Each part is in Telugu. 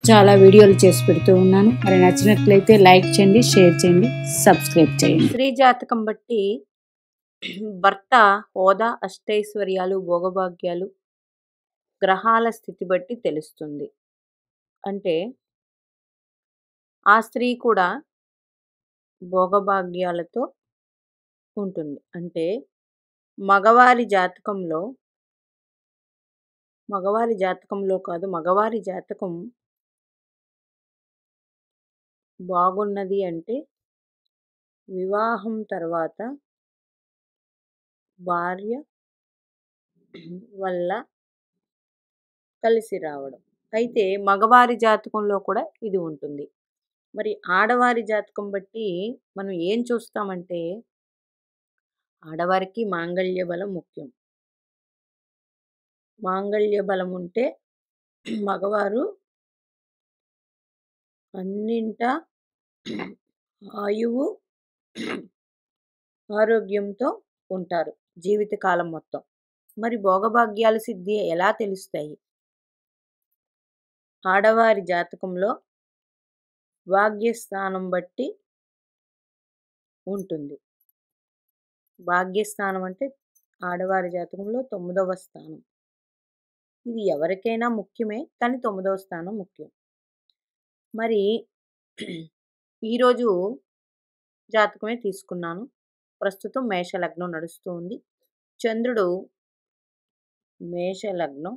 చాలా వీడియోలు చేసి పెడుతూ ఉన్నాను. మరి నచ్చినట్లయితే లైక్ చేయండి, షేర్ చేయండి, సబ్స్క్రైబ్ చేయండి. స్త్రీ జాతకం బట్టి భర్త హోదా, అష్టైశ్వర్యాలు, భోగభాగ్యాలు గ్రహాల స్థితి బట్టి తెలుస్తుంది. అంటే ఆ స్త్రీ కూడా భోగభాగ్యాలతో ఉంటుంది. అంటే మగవారి జాతకం బాగున్నది అంటే వివాహం తర్వాత భార్య వల్ల కలిసి రావడం. అయితే మగవారి జాతకంలో కూడా ఇది ఉంటుంది. మరి ఆడవారి జాతకం బట్టి మనం ఏం చూస్తామంటే ఆడవారికి మాంగళ్య బలం ముఖ్యం. మాంగళ్య బలం ఉంటే మగవారు అన్నింటా ఆయువు, ఆరోగ్యంతో ఉంటారు జీవితకాలం మొత్తం. మరి భోగభాగ్యాల సిద్ధి ఎలా తెలుస్తాయి? ఆడవారి జాతకంలో భాగ్యస్థానం బట్టి ఉంటుంది. భాగ్యస్థానం అంటే ఆడవారి జాతకంలో 9వ స్థానం. ఇది ఎవరికైనా ముఖ్యమే, కానీ 9వ స్థానం ముఖ్యం. మరి ఈరోజు జాతకమే తీసుకున్నాను. ప్రస్తుతం మేష లగ్నం నడుస్తూ ఉంది. చంద్రుడు మేష లగ్నం,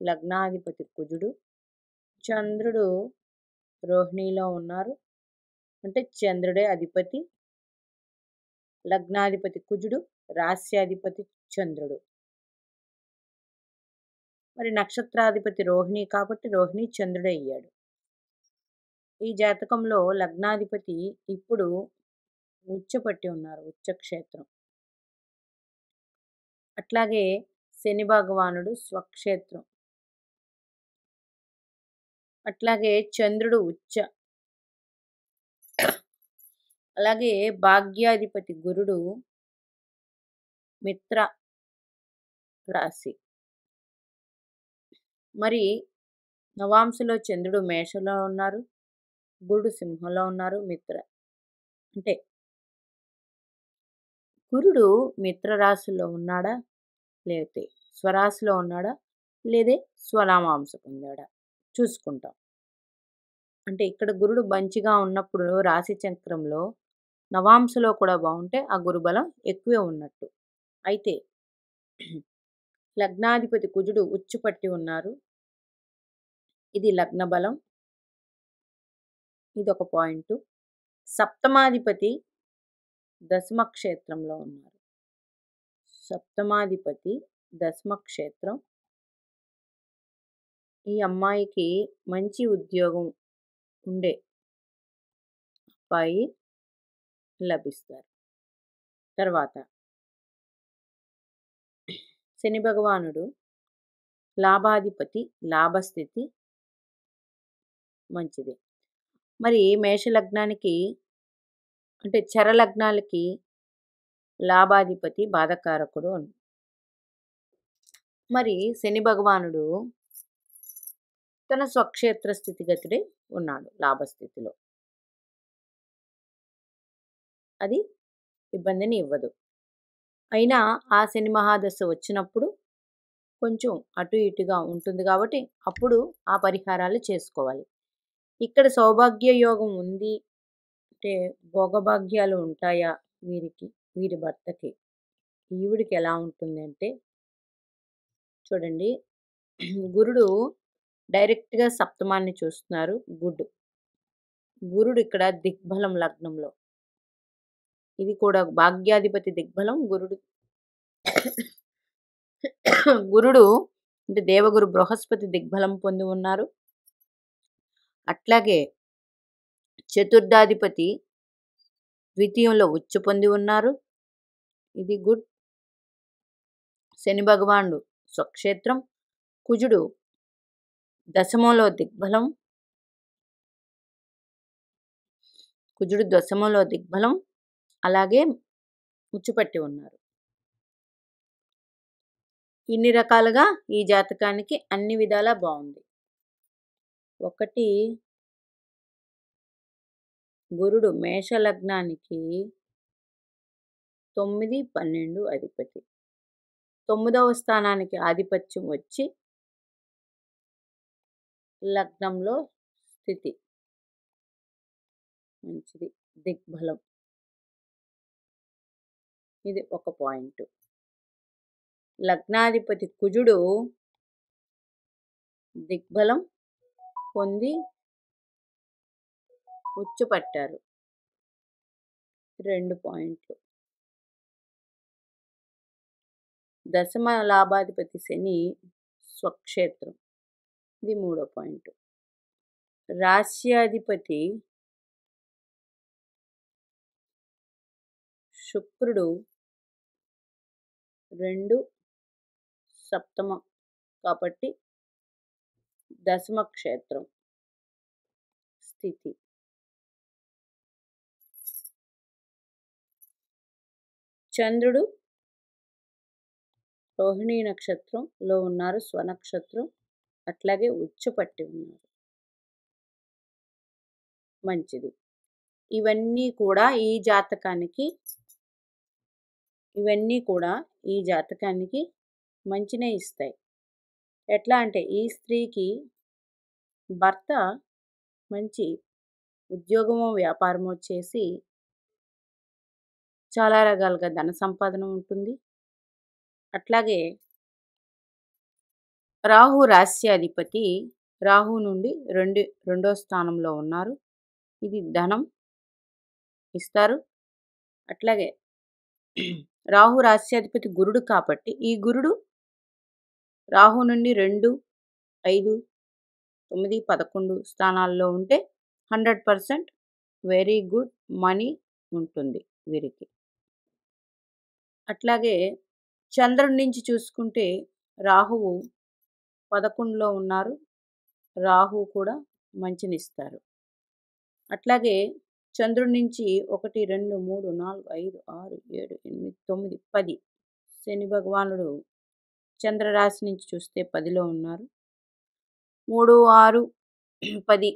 లగ్నాధిపతి కుజుడు. చంద్రుడు రోహిణిలో ఉన్నారు. అంటే చంద్రుడే అధిపతి, లగ్నాధిపతి కుజుడు, రాస్యాధిపతి చంద్రుడు. మరి నక్షత్రాధిపతి రోహిణి కాబట్టి రోహిణి చంద్రుడే అయ్యాడు. ఈ జాతకంలో లగ్నాధిపతి ఇప్పుడు ఉచ్చపట్టి ఉన్నారు, ఉచ్చక్షేత్రం. అట్లాగే శని భగవానుడు స్వక్షేత్రం. అట్లాగే చంద్రుడు ఉచ్చ. అలాగే భాగ్యాధిపతి గురుడు మిత్ర రాశి. మరి నవాంశలో చంద్రుడు మేషంలో ఉన్నారు, గురుడు సింహంలో ఉన్నారు. మిత్ర అంటే గురుడు మిత్ర రాశిలో ఉన్నాడా, లేకపోతే స్వరాశిలో ఉన్నాడా, లేదే స్వనామాంశ పొందాడా చూసుకుంటాం. అంటే ఇక్కడ గురుడు మంచిగా ఉన్నప్పుడు రాశి చక్రంలో నవాంశలో కూడా బాగుంటే ఆ గురుబలం ఎక్కువే ఉన్నట్టు. అయితే లగ్నాధిపతి కుజుడు ఉచ్చుపట్టి ఉన్నారు. ఇది లగ్న బలం. ఇది ఒక పాయింట్. సప్తమాధిపతి దశమ క్షేత్రంలో ఉన్నారు. సప్తమాధిపతి దశమ క్షేత్రం. ఈ అమ్మాయికి మంచి ఉద్యోగం ఉండే అబ్బాయి లభిస్తారు. తర్వాత శని భగవానుడు లాభాధిపతి, లాభస్థితి మంచిది. మరి మేష లగ్నానికి అంటే చర లగ్నాలకి లాభాధిపతి బాధకారకుడు అని. మరి శని భగవానుడు తన స్వక్షేత్ర స్థితిగతుడే ఉన్నాడు లాభస్థితిలో. అది ఇబ్బందిని ఇవ్వదు. అయినా ఆ శని మహాదశ వచ్చినప్పుడు కొంచెం అటు ఇటుగా ఉంటుంది కాబట్టి అప్పుడు ఆ పరిహారాలు చేసుకోవాలి. ఇక్కడ సౌభాగ్య యోగం ఉంది అంటే భోగభాగ్యాలు ఉంటాయా వీరి భర్తకి, ఈవిడికి ఎలా ఉంటుంది అంటే చూడండి, గురుడు డైరెక్ట్గా సప్తమాన్ని చూస్తున్నారు. గురుడు ఇక్కడ దిగ్బలం లగ్నంలో. ఇది కూడా భాగ్యాధిపతి దిగ్బలం. గురుడు అంటే దేవగురు బృహస్పతి దిగ్బలం పొంది ఉన్నారు. అట్లాగే చతుర్థాధిపతి ద్వితీయంలో ఉచ్చ పొంది ఉన్నారు. ఇది గుడ్. శని భగవానుడు స్వక్షేత్రం, కుజుడు దశమంలో దిగ్బలం. అలాగే ఉచ్చుపట్టి ఉన్నారు. ఇన్ని రకాలుగా ఈ జాతకానికి అన్ని విధాలా బాగుంది. ఒకటి గురుడు మేష లగ్నానికి 9, 12 అధిపతి. 9వ స్థానానికి ఆధిపత్యం వచ్చి లగ్నంలో స్థితి మంచిది. దిగ్బలం. ఇది ఒక పాయింట్. లగ్నాధిపతి కుజుడు దిగ్బలం పొంది ఉచ్చుపట్టారు. 2 పాయింట్లు. దశమ లాభాధిపతి శని స్వక్షేత్రం. ఇది 3వ పాయింట్. రాశ్యాధిపతి శుక్రుడు 2 సప్తమ కాబట్టి దశమ క్షేత్రం స్థితి. చంద్రుడు రోహిణీ నక్షత్రంలో ఉన్నారు, స్వనక్షత్రం. అట్లాగే ఉచ్చుపట్టి ఉన్నారు. మంచిది. ఇవన్నీ కూడా ఈ జాతకానికి మంచినే ఇస్తాయి. ఎట్లా అంటే ఈ స్త్రీకి భర్త మంచి ఉద్యోగమో వ్యాపారమో చేసి చాలా రకాలుగా ధన సంపాదన ఉంటుంది. అట్లాగే రాహు రాశ్యాధిపతి రాహు నుండి రెండో స్థానంలో ఉన్నారు. ఇది ధనం ఇస్తారు. అట్లాగే రాహు రాశ్యాధిపతి గురుడు కాబట్టి ఈ గురుడు రాహు నుండి 2, 5, 9, 11 స్థానాల్లో ఉంటే 100% వెరీ గుడ్ మనీ ఉంటుంది వీరికి. అట్లాగే చంద్రుడి నుంచి చూసుకుంటే రాహువు 11లో ఉన్నారు. రాహు కూడా మంచినిస్తారు. అట్లాగే చంద్రుడి నుంచి 1, 2, 3, 4, 5, 6, 7, 8, 9, 10 శని భగవానుడు చంద్రరాశి నుంచి చూస్తే 10లో ఉన్నారు. 3, 6, 10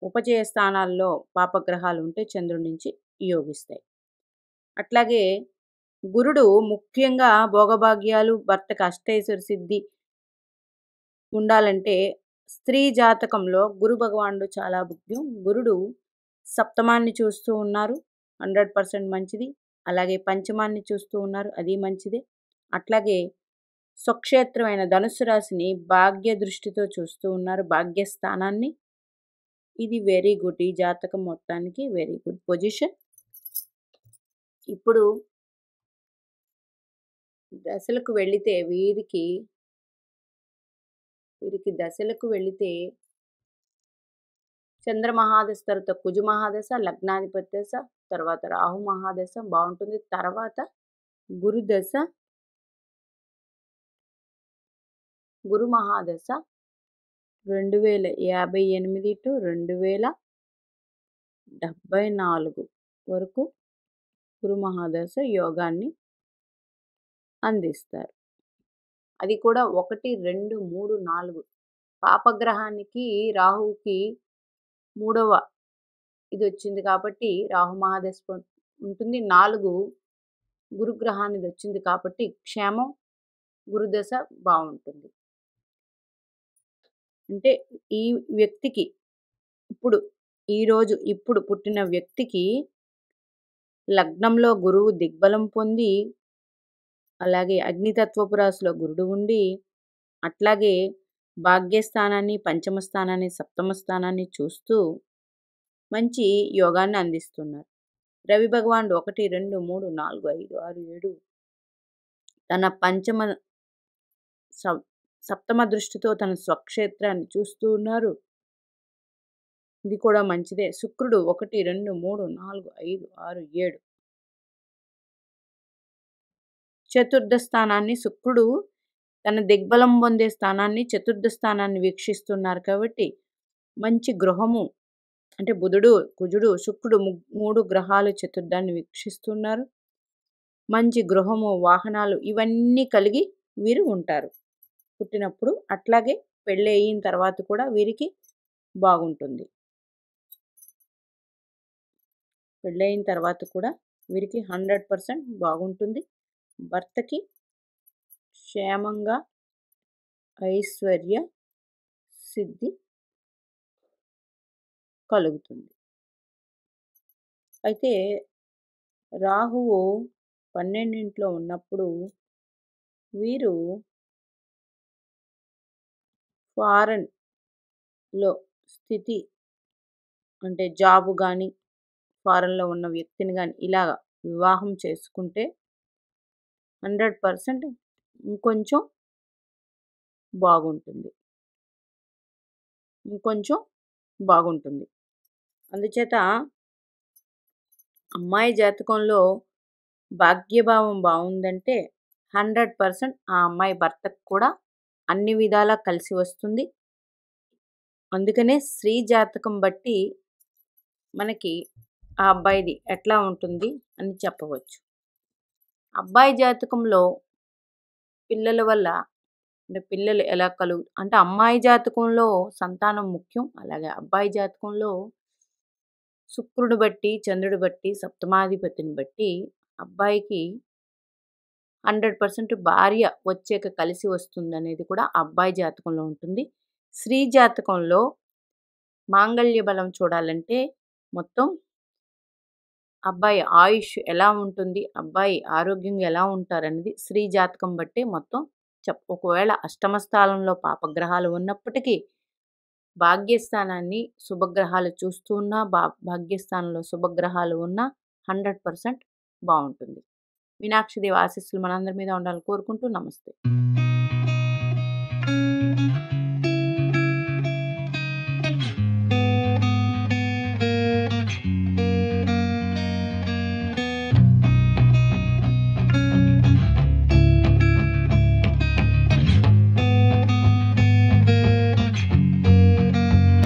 ఉపచయ స్థానాల్లో పాపగ్రహాలు ఉంటే చంద్రుడి నుంచి యోగిస్తాయి. అట్లాగే గురుడు ముఖ్యంగా భోగభాగ్యాలు, భర్తకు అష్టైశ్వర్య సిద్ధి ఉండాలంటే స్త్రీ జాతకంలో గురు భగవానుడు చాలా ముఖ్యం. గురుడు సప్తమాన్ని చూస్తూ ఉన్నారు, 100% మంచిది. అలాగే పంచమాన్ని చూస్తూ ఉన్నారు, అది మంచిదే. అట్లాగే స్వక్షేత్రమైన ధనుస్సు రాశిని భాగ్య దృష్టితో చూస్తూ ఉన్నారు, భాగ్యస్థానాన్ని. ఇది వెరీ గుడ్. ఈ జాతకం మొత్తానికి వెరీ గుడ్ పొజిషన్. ఇప్పుడు దశలకు వెళితే వీరికి దశలకు వెళితే చంద్ర మహాదశ, తర్వాత కుజు మహాదశ, లగ్నాధిపతి దశ, తర్వాత రాహు మహాదశ బాగుంటుంది. తర్వాత గురు దశ, గురు మహాదశ 2058 to 2074 వరకు గురు మహాదశ యోగాన్ని అందిస్తారు. అది కూడా 1, 2, 3, 4 పాపగ్రహానికి రాహుకి 3వ ఇది వచ్చింది కాబట్టి రాహు మహాదశ ఉంటుంది. 4 గురుగ్రహానికి వచ్చింది కాబట్టి క్షేమం, గురుదశ బాగుంటుంది. అంటే ఈ వ్యక్తికి ఇప్పుడు పుట్టిన వ్యక్తికి లగ్నంలో గురువు దిగ్బలం పొంది, అలాగే అగ్నితత్వపు రాశిలో గురుడు ఉండి, అట్లాగే భాగ్యస్థానాన్ని, పంచమ స్థానాన్ని, సప్తమ స్థానాన్ని చూస్తూ మంచి యోగాన్ని అందిస్తున్నారు. రవి భగవానుడు 1, 2, 3, 4, 5, 6, 7 తన సప్తమ దృష్టితో తన స్వక్షేత్రాన్ని చూస్తూ ఉన్నారు. ఇది కూడా మంచిదే. శుక్రుడు 1, 2, 3, 4, 5, 6, 7 చతుర్థ స్థానాన్ని, శుక్రుడు తన దిగ్బలం పొందే స్థానాన్ని, చతుర్థ స్థానాన్ని వీక్షిస్తున్నారు కాబట్టి మంచి గృహము అంటే బుధుడు, కుజుడు, శుక్రుడు 3 గ్రహాలు చతుర్థాన్ని వీక్షిస్తున్నారు. మంచి గృహము, వాహనాలు ఇవన్నీ కలిగి వీరు ఉంటారు పుట్టినప్పుడు. అట్లాగే పెళ్ళి అయిన తర్వాత కూడా వీరికి బాగుంటుంది. పెళ్ళయిన తర్వాత కూడా వీరికి 100% బాగుంటుంది. భర్తకి క్షేమంగా ఐశ్వర్య సిద్ధి కలుగుతుంది. అయితే రాహువు 12 ఉన్నప్పుడు వీరు ఫారెన్‌లో స్థితి అంటే జాబ్ గాని, ఫారెన్‌లో ఉన్న వ్యక్తిని గాని ఇలాగ వివాహం చేసుకుంటే 100% ఇంకొంచెం బాగుంటుంది. ఇంకొంచెం బాగుంటుంది. అందుచేత అమ్మాయి జాతకంలో భాగ్యభావం బావుందంటే 100% ఆ అమ్మాయి భర్తకు కూడా అన్ని విధాలా కలిసి వస్తుంది. అందుకనే స్త్రీ జాతకం బట్టి మనకి ఆ అబ్బాయిది ఎట్లా ఉంటుంది అని చెప్పవచ్చు. అబ్బాయి జాతకంలో పిల్లల వల్ల అంటే పిల్లలు ఎలా అంటే అమ్మాయి జాతకంలో సంతానం ముఖ్యం. అలాగే అబ్బాయి జాతకంలో శుక్రుడు బట్టి, చంద్రుడు బట్టి, సప్తమాధిపతిని బట్టి అబ్బాయికి 100% భార్య వచ్చాక కలిసి వస్తుందనేది కూడా అబ్బాయి జాతకంలో ఉంటుంది. స్త్రీ జాతకంలో మాంగళ్య బలం చూడాలంటే మొత్తం అబ్బాయి ఆయుష్ ఎలా ఉంటుంది, అబ్బాయి ఆరోగ్యంగా ఎలా ఉంటారనేది స్త్రీ జాతకం బట్టే మొత్తం ఒకవేళ అష్టమ స్థానంలో పాపగ్రహాలు ఉన్నప్పటికీ భాగ్యస్థానాన్ని శుభగ్రహాలు చూస్తూ ఉన్నా, భాగ్యస్థానంలో శుభగ్రహాలు ఉన్నా 100% బావుంటుంది. మీనాక్షిదేవి ఆశీస్సులు మనందరి మీద ఉండాలని కోరుకుంటూ నమస్తే.